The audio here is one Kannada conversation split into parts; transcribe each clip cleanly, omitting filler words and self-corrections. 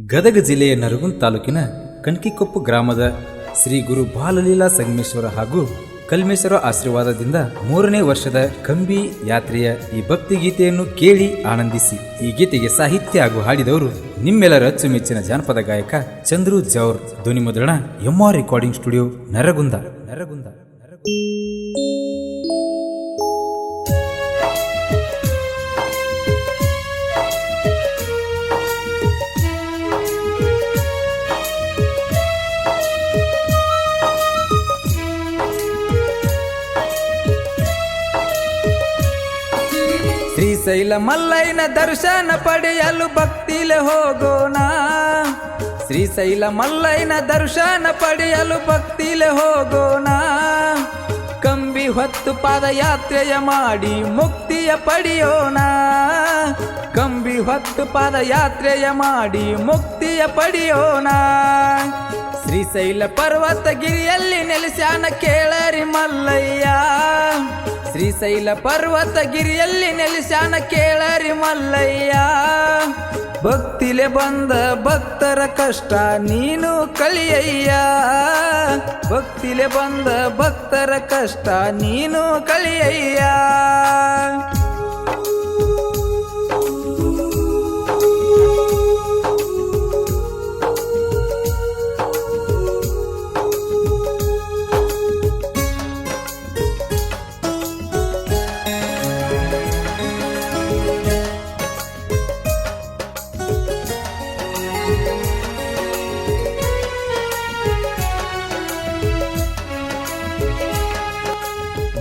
ಗದಗ ಜಿಲ್ಲೆಯ ನರಗುಂದ ತಾಲೂಕಿನ ಕಣಕಿಕೊಪ್ಪು ಗ್ರಾಮದ ಶ್ರೀ ಗುರು ಬಾಲಲೀಲಾ ಸಂಗಮೇಶ್ವರ ಹಾಗೂ ಕಲ್ಮೇಶ್ವರ ಆಶೀರ್ವಾದದಿಂದ 3ನೇ ವರ್ಷದ ಕಂಬಿ ಯಾತ್ರೆಯ ಈ ಭಕ್ತಿ ಗೀತೆಯನ್ನು ಕೇಳಿ ಆನಂದಿಸಿ. ಈ ಗೀತೆಗೆ ಸಾಹಿತ್ಯ ಹಾಗೂ ಹಾಡಿದವರು ನಿಮ್ಮೆಲ್ಲರ ಅಚ್ಚುಮೆಚ್ಚಿನ ಜಾನಪದ ಗಾಯಕ ಚಂದ್ರು ಜೌರ್. ಧ್ವನಿ ಮುದ್ರಣ MR recording studio Naragund. Srishaila ಮಲ್ಲಯ್ಯನ ದರ್ಶನ ಪಡೆಯಲು ಭಕ್ತಿಲೆ ಹೋಗೋಣ. ಶ್ರೀಶೈಲ ಮಲ್ಲಯ್ಯನ ದರ್ಶನ ಪಡೆಯಲು ಭಕ್ತಿಲೆ ಹೋಗೋಣ. ಕಂಬಿ ಹೊತ್ತು ಪಾದಯಾತ್ರೆಯ ಮಾಡಿ ಮುಕ್ತಿಯ ಪಡೆಯೋಣ. ಕಂಬಿ ಹೊತ್ತು ಪಾದಯಾತ್ರೆಯ ಮಾಡಿ ಮುಕ್ತಿಯ ಪಡೆಯೋಣ. ಶ್ರೀಶೈಲ ಪರ್ವತಗಿರಿಯಲ್ಲಿ ನೆಲೆಸ್ಯಾನ ಕೇಳರಿ ಮಲ್ಲಯ್ಯ. ಶ್ರೀಶೈಲ ಪರ್ವತಗಿರಿಯಲ್ಲಿ ನೆಲೆಸ್ಯಾನ ಕೇಳರಿ ಮಲ್ಲಯ್ಯ. ಭಕ್ತಿಲೆ ಬಂದ ಭಕ್ತರ ಕಷ್ಟ ನೀನು ಕಳಿಯಯ್ಯ. ಭಕ್ತಿಲೆ ಬಂದ ಭಕ್ತರ ಕಷ್ಟ ನೀನು ಕಳಿಯಯ್ಯ.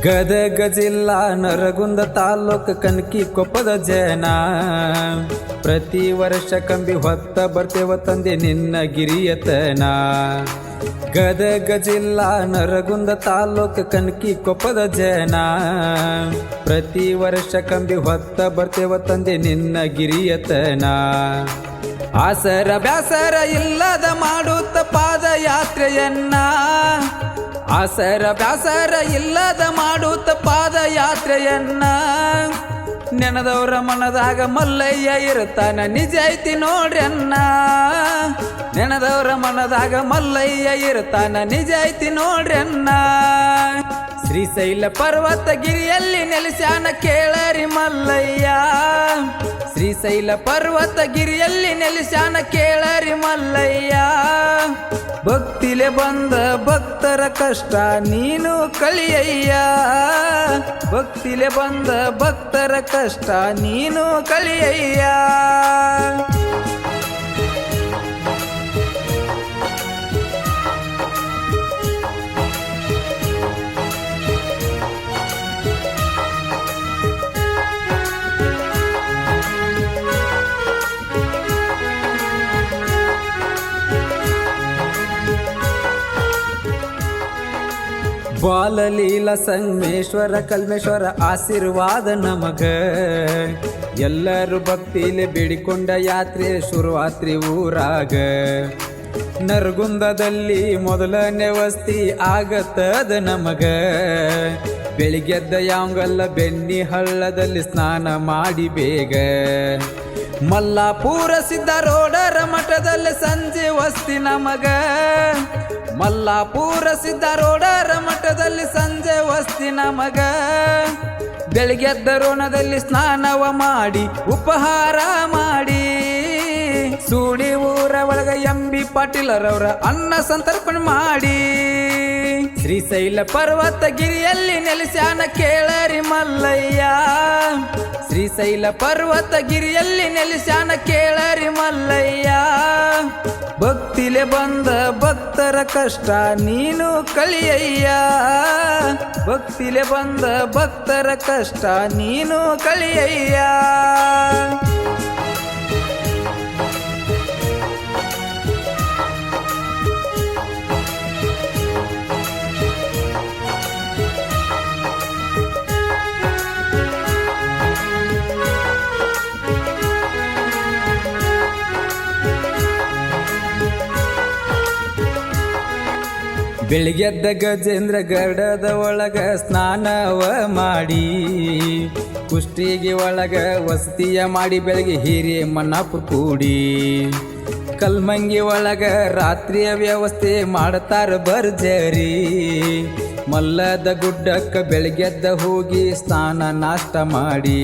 ಗದಗ ಜಿಲ್ಲಾ ನರಗುಂದ ತಾಲೂಕು ಕಣಕಿಕೊಪ್ಪದ ಜನ. ಪ್ರತಿ ವರ್ಷ ಕಂಬಿ ಹೊತ್ತ ಬರ್ತೇವ ತಂದೆ ನಿನ್ನ ಗಿರಿಯತನ. ಗದಗ ಜಿಲ್ಲಾ ನರಗುಂದ ತಾಲೂಕು ಕಣಕಿಕೊಪ್ಪದ ಜನ. ಪ್ರತಿ ವರ್ಷ ಕಂಬಿ ಹೊತ್ತ ಬರ್ತೇವ ತಂದೆ ನಿನ್ನ ಗಿರಿಯತನ. ಆಸರ ಬ್ಯಾಸರ ಇಲ್ಲದ ಮಾಡುತ್ತ ಪಾದಯಾತ್ರೆಯನ್ನ. ಆಸರ ಬ್ಯಾಸರ ಇಲ್ಲದ ಮಾಡುತ್ತ ಪಾದಯಾತ್ರೆಯನ್ನ. ನೆನದವರ ಮನದಾಗ ಮಲ್ಲಯ್ಯ ಇರ್ತಾನ ನಿಜ ಐತಿ ನೋಡ್ರಿ ಅನ್ನ. ನೆನದವರ ಮನದಾಗ ಮಲ್ಲಯ್ಯ ಇರ್ತಾನ ನಿಜ ಐತಿ ನೋಡ್ರಿ ಅನ್ನ. ಶ್ರೀಶೈಲ ಪರ್ವತಗಿರಿಯಲ್ಲಿ ನೆಲೆಸ್ಯಾನ ಕೇಳರಿ ಮಲ್ಲಯ್ಯ. ಶ್ರೀಶೈಲ ಪರ್ವತಗಿರಿಯಲ್ಲಿ ನೆಲೆಸ್ಯಾನ ಕೇಳರಿ ಮಲ್ಲಯ್ಯ. ಭಕ್ತಿಲೆ ಬಂದ ಭಕ್ತರ ಕಷ್ಟ ನೀನು ಕಳಿಯಯ್ಯ. ಭಕ್ತಿಲೆ ಬಂದ ಭಕ್ತರ ಕಷ್ಟ ನೀನು ಕಳಿಯಯ್ಯ. ಬಾಲಲೀಲಾ ಸಂಗಮೇಶ್ವರ ಕಲ್ಮೇಶ್ವರ ಆಶೀರ್ವಾದ ನಮಗ. ಎಲ್ಲರೂ ಭಕ್ತಿಲೆ ಬೇಡಿಕೊಂಡ ಯಾತ್ರೆ ಶುರುವಾತ್ರಿ ಊರಾಗ. ನರಗುಂದದಲ್ಲಿ ಮೊದಲನೇ ವಸ್ತಿ ಆಗತ್ತದ ನಮಗ. ಬೆಳಿಗ್ಗೆದ್ದ ಯಾಂಗಲ್ಲ ಬೆನ್ನಿ ಹಳ್ಳದಲ್ಲಿ ಸ್ನಾನ ಮಾಡಿ ಬೇಗ. ಮಲ್ಲಾಪುರ ಸಿದ್ಧಾರೂಢರ ಮಠದಲ್ಲಿ ಸಂಜೆ ವಸ್ತಿ ನಮಗ. ಮಲ್ಲಾಪುರ ಸಿದ್ಧಾರೂಢರ ಮಠದಲ್ಲಿ ಸಂಜೆ ವಸ್ತಿ ನಮಗ. ಬೆಳಿಗ್ಗೆದ್ದ ರೋಣದಲ್ಲಿ ಸ್ನಾನವ ಮಾಡಿ ಉಪಹಾರ ಮಾಡಿ. ಸೂಡಿ ಊರ ಒಳಗ MB ಪಾಟೀಲರವರ ಅನ್ನ ಸಂತರ್ಪಣೆ ಮಾಡಿ. ಶ್ರೀಶೈಲ ಪರ್ವತಗಿರಿಯಲ್ಲಿ ನೆಲೆಸ್ಯಾನ ಕೇಳರಿ ಮಲ್ಲಯ್ಯ. ಶ್ರೀಶೈಲ ಪರ್ವತಗಿರಿಯಲ್ಲಿ ನೆಲೆಸ್ಯಾನ ಕೇಳರಿ ಮಲ್ಲಯ್ಯ. ಭಕ್ತಿಲೆ ಬಂದ ಭಕ್ತರ ಕಷ್ಟ ನೀನು ಕಳಿಯಯ್ಯ. ಭಕ್ತಿಲೆ ಬಂದ ಭಕ್ತರ ಕಷ್ಟ ನೀನು ಕಳಿಯಯ್ಯ. ಬೆಳಿಗ್ಗೆದ್ದ ಗಜೇಂದ್ರ ಗಡದ ಒಳಗ ಸ್ನಾನವ ಮಾಡಿ. ಕುಷ್ಟಿಗೆ ಒಳಗ ವಸತಿಯ ಮಾಡಿ ಬೆಳಗ್ಗೆ ಹಿರಿಯ ಮನ್ನಪುರ ಕೂಡಿ. ಕಲ್ಮಂಗಿ ಒಳಗ ರಾತ್ರಿಯ ವ್ಯವಸ್ಥೆ ಮಾಡ್ತಾರ ಭರ್ಜರಿ. ಮಲ್ಲದ ಗುಡ್ಡಕ್ಕ ಬೆಳಗ್ಗೆದ್ದ ಹೋಗಿ ಸ್ನಾನ ನಾಷ್ಟ ಮಾಡಿ,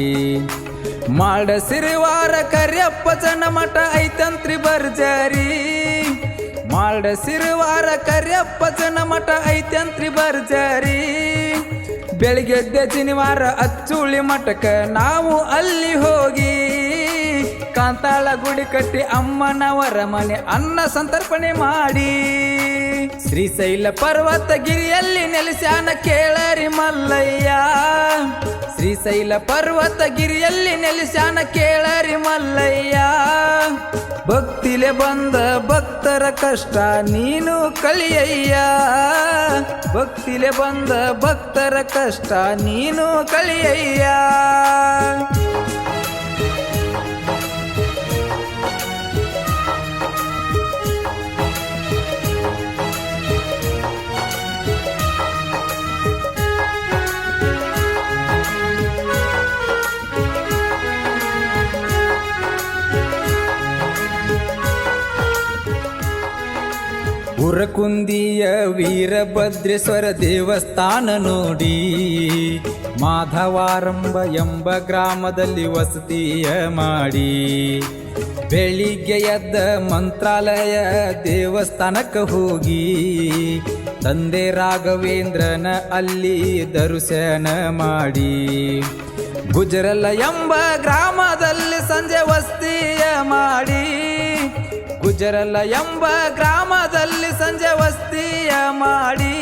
ಮಾಡ ಸಿರಿವಾರ ಕರಿಯಪ್ಪ ಜನಮಠ ಐತಂತ್ರಿ ಭರ್ಜರಿ. ಮಾಡ ಸಿರಿವಾರ ಕರಿಯಪ್ಪ ಜನಮಠ ಐತಂತ್ರಿ ಭರ್ಜರಿ. ಬೆಳಗ್ಗೆದ್ದ ಶನಿವಾರ ಅಚ್ಚುಳಿ ಮಠಕ್ಕ ನಾವು ಅಲ್ಲಿ ಹೋಗಿ, ಕಾಂತಾಳ ಗುಡಿ ಕಟ್ಟಿ ಅಮ್ಮನವರ ಮನೆ ಅನ್ನ ಸಂತರ್ಪಣೆ ಮಾಡಿ, ಶ್ರೀಶೈಲ ಪರ್ವತಗಿರಿಯಲ್ಲಿ ನೆಲೆಸ್ಯಾನ ಕೇಳರಿ ಮಲ್ಲಯ್ಯ. ಶ್ರೀಶೈಲ ಪರ್ವತಗಿರಿಯಲ್ಲಿ ನೆಲೆಸ್ಯಾನ ಕೇಳರಿ ಮಲ್ಲಯ್ಯ. ಭಕ್ತಿಲೆ ಬಂದ ಭಕ್ತರ ಕಷ್ಟ ನೀನು ಕಳಿಯಯ್ಯ. ಭಕ್ತಿಲೆ ಬಂದ ಭಕ್ತರ ಕಷ್ಟ ನೀನು ಕಳಿಯಯ್ಯ. ಉರಕುಂದಿಯ ವೀರಭದ್ರೇಶ್ವರ ದೇವಸ್ಥಾನ ನೋಡಿ, ಮಾಧವಾರಂಭ ಎಂಬ ಗ್ರಾಮದಲ್ಲಿ ವಸತಿಯ ಮಾಡಿ, ಬೆಳಿಗ್ಗೆ ಎದ್ದ ಮಂತ್ರಾಲಯ ದೇವಸ್ಥಾನಕ್ಕೆ ಹೋಗಿ, ತಂದೆ ರಾಘವೇಂದ್ರನ ಅಲ್ಲಿ ದರ್ಶನ ಮಾಡಿ, ಗುಜರಲ ಎಂಬ ಗ್ರಾಮದಲ್ಲಿ ಸಂಜೆ ವಸ್ತಿಯ ಮಾಡಿ, ಗುಜರಲ ಎಂಬ ಗ್ರಾಮದಲ್ಲಿ ಸಂಜೆ ವಸ್ತಿಯ ಮಾಡಿ,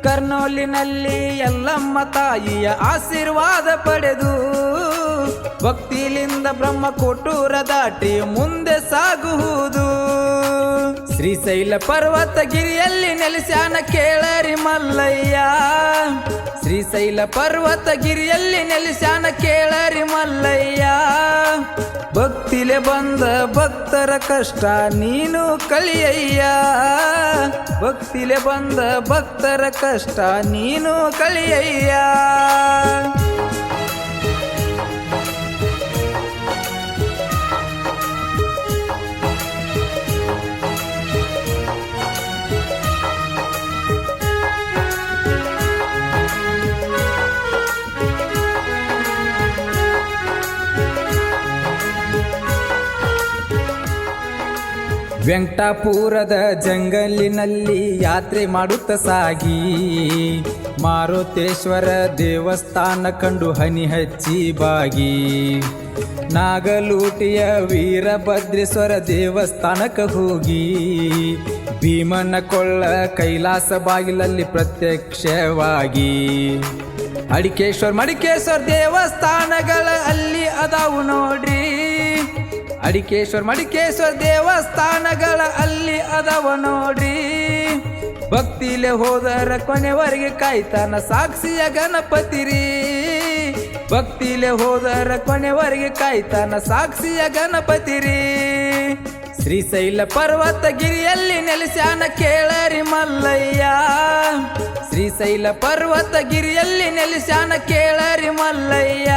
ಕರ್ನೂಲಿನಲ್ಲಿ ಯಲ್ಲಮ್ಮ ತಾಯಿಯ ಆಶೀರ್ವಾದ ಪಡೆದು, ಭಕ್ತಿಲಿಂದ ಬ್ರಹ್ಮಕೋಟೂರ ದಾಟಿ ಮುಂದೆ ಸಾಗುವುದು. ಶ್ರೀಶೈಲ ಪರ್ವತಗಿರಿಯಲ್ಲಿ ನೆಲೆಸ್ಯಾನ ಕೇಳರಿ ಮಲ್ಲಯ್ಯ. ಶ್ರೀಶೈಲ ಪರ್ವತಗಿರಿಯಲ್ಲಿ ನೆಲೆಸ್ಯಾನ ಕೇಳರಿ ಮಲ್ಲಯ್ಯ. ಭಕ್ತಿಲೆ ಬಂದ ಭಕ್ತರ ಕಷ್ಟ ನೀನು ಕಳಿಯಯ್ಯ. ಭಕ್ತಿಲೆ ಬಂದ ಭಕ್ತರ ಕಷ್ಟ ನೀನು ಕಳಿಯಯ್ಯ. ವೆಂಕಟಾಪುರದ ಜಂಗಲಿನಲ್ಲಿ ಯಾತ್ರೆ ಮಾಡುತ್ತ ಸಾಗಿ, ಮಾರುತೇಶ್ವರ ದೇವಸ್ಥಾನ ಕಂಡು ಹನಿ ಹಚ್ಚಿ ಬಾಗಿ, ನಾಗಲೂಟಿಯ ವೀರಭದ್ರೇಶ್ವರ ದೇವಸ್ಥಾನಕ್ಕೆ ಹೋಗಿ, ಭೀಮನ ಕೊಳ್ಳ ಕೈಲಾಸ ಬಾಗಿಲಲ್ಲಿ ಪ್ರತ್ಯಕ್ಷವಾಗಿ, ಮಡಿಕೇಶ್ವರ ದೇವಸ್ಥಾನಗಳ ಅಲ್ಲಿ ಅದಾವು ನೋಡ್ರಿ. ಮಡಿಕೇಶ್ವರ ದೇವಸ್ಥಾನಗಳ ಅಲ್ಲಿ ಅದಾವ ನೋಡ್ರಿ. ಭಕ್ತಿಲೆ ಹೋದರ ಕೊನೆವರೆಗೆ ಕಾಯ್ತಾನ ಸಾಕ್ಷಿಯ ಗಣಪತಿರಿ. ಭಕ್ತಿಲೆ ಹೋದರ ಕೊನೆವರೆಗೆ ಕಾಯ್ತಾನ ಸಾಕ್ಷಿಯ ಗಣಪತಿರಿ. ಶ್ರೀಶೈಲ ಪರ್ವತಗಿರಿಯಲ್ಲಿ ನೆಲೆಸ್ಯಾನ ಕೇಳರಿ ಮಲ್ಲಯ್ಯ. ಶ್ರೀಶೈಲ ಪರ್ವತಗಿರಿಯಲ್ಲಿ ನೆಲೆಸ್ಯಾನ ಕೇಳರಿ ಮಲ್ಲಯ್ಯ.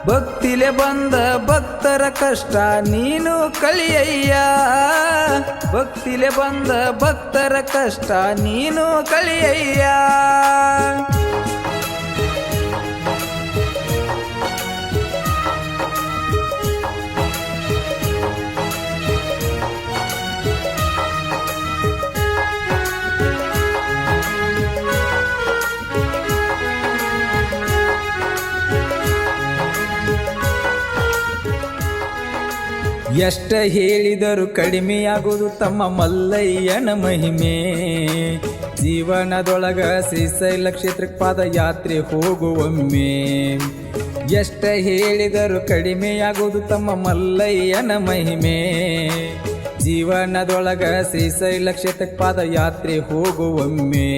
ಭಕ್ತಿಲೆ ಬಂದ ಭಕ್ತರ ಕಷ್ಟ ನೀನು ಕಳಿಯಯ್ಯ. ಭಕ್ತಿಲೆ ಬಂದ ಭಕ್ತರ ಕಷ್ಟ ನೀನು ಕಳಿಯಯ್ಯ. ಎಷ್ಟ ಹೇಳಿದರು ಕಡಿಮೆಯಾಗುವುದು ತಮ್ಮ ಮಲ್ಲಯ್ಯನ ಮಹಿಮೆ. ಜೀವನದೊಳಗ ಶ್ರೀಶೈಲ ಕ್ಷೇತ್ರಕ್ಕೆ ಪಾದಯಾತ್ರೆ ಹೋಗುವೊಮ್ಮೆ. ಎಷ್ಟ ಹೇಳಿದರು ಕಡಿಮೆಯಾಗುವುದು ತಮ್ಮ ಮಲ್ಲಯ್ಯನ ಮಹಿಮೆ. ಜೀವನದೊಳಗ ಶ್ರೀಶೈಲ ಕ್ಷೇತ್ರಕ್ಕೆ ಪಾದಯಾತ್ರೆ ಹೋಗುವೊಮ್ಮೆ.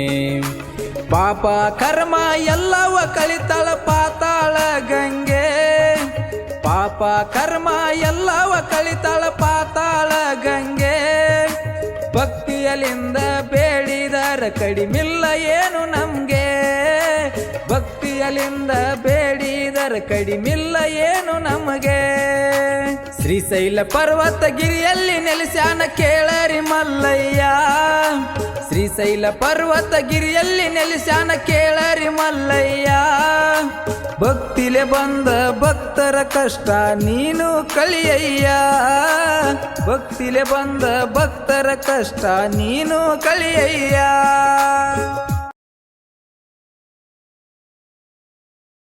ಪಾಪ ಕರ್ಮ ಎಲ್ಲವ ಕಲಿತಾಳ ಪಾತಾಳ ಗಂಗೆ. ಪಾಪ ಕರ್ಮ ಎಲ್ಲವ ಕಲಿತಾಳ ಪಾತಾಳ ಗಂಗೆ. ಭಕ್ತಿಯಲಿಂದ ಬೇಡಿದರ ಕಡಿಮಿಲ್ಲ ಏನು ನಮ್ಗೆ. ಭಕ್ತಿಯ ಬಾಯಲಿಂದ ಬೇಡಿದರ ಕಡಿಮಿಲ್ಲ ಏನು ನಮಗೆ. ಶ್ರೀಶೈಲ ಪರ್ವತಗಿರಿಯಲ್ಲಿ ನೆಲೆಸ್ಯಾನ ಕೇಳರಿ ಮಲ್ಲಯ್ಯ. ಶ್ರೀಶೈಲ ಪರ್ವತಗಿರಿಯಲ್ಲಿ ನೆಲೆಸ್ಯಾನ ಕೇಳರಿ ಮಲ್ಲಯ್ಯ. ಭಕ್ತಿಲೆ ಬಂದ ಭಕ್ತರ ಕಷ್ಟ ನೀನು ಕಳಿಯಯ್ಯ. ಭಕ್ತಿಲೆ ಬಂದ ಭಕ್ತರ ಕಷ್ಟ ನೀನು ಕಳಿಯಯ್ಯ.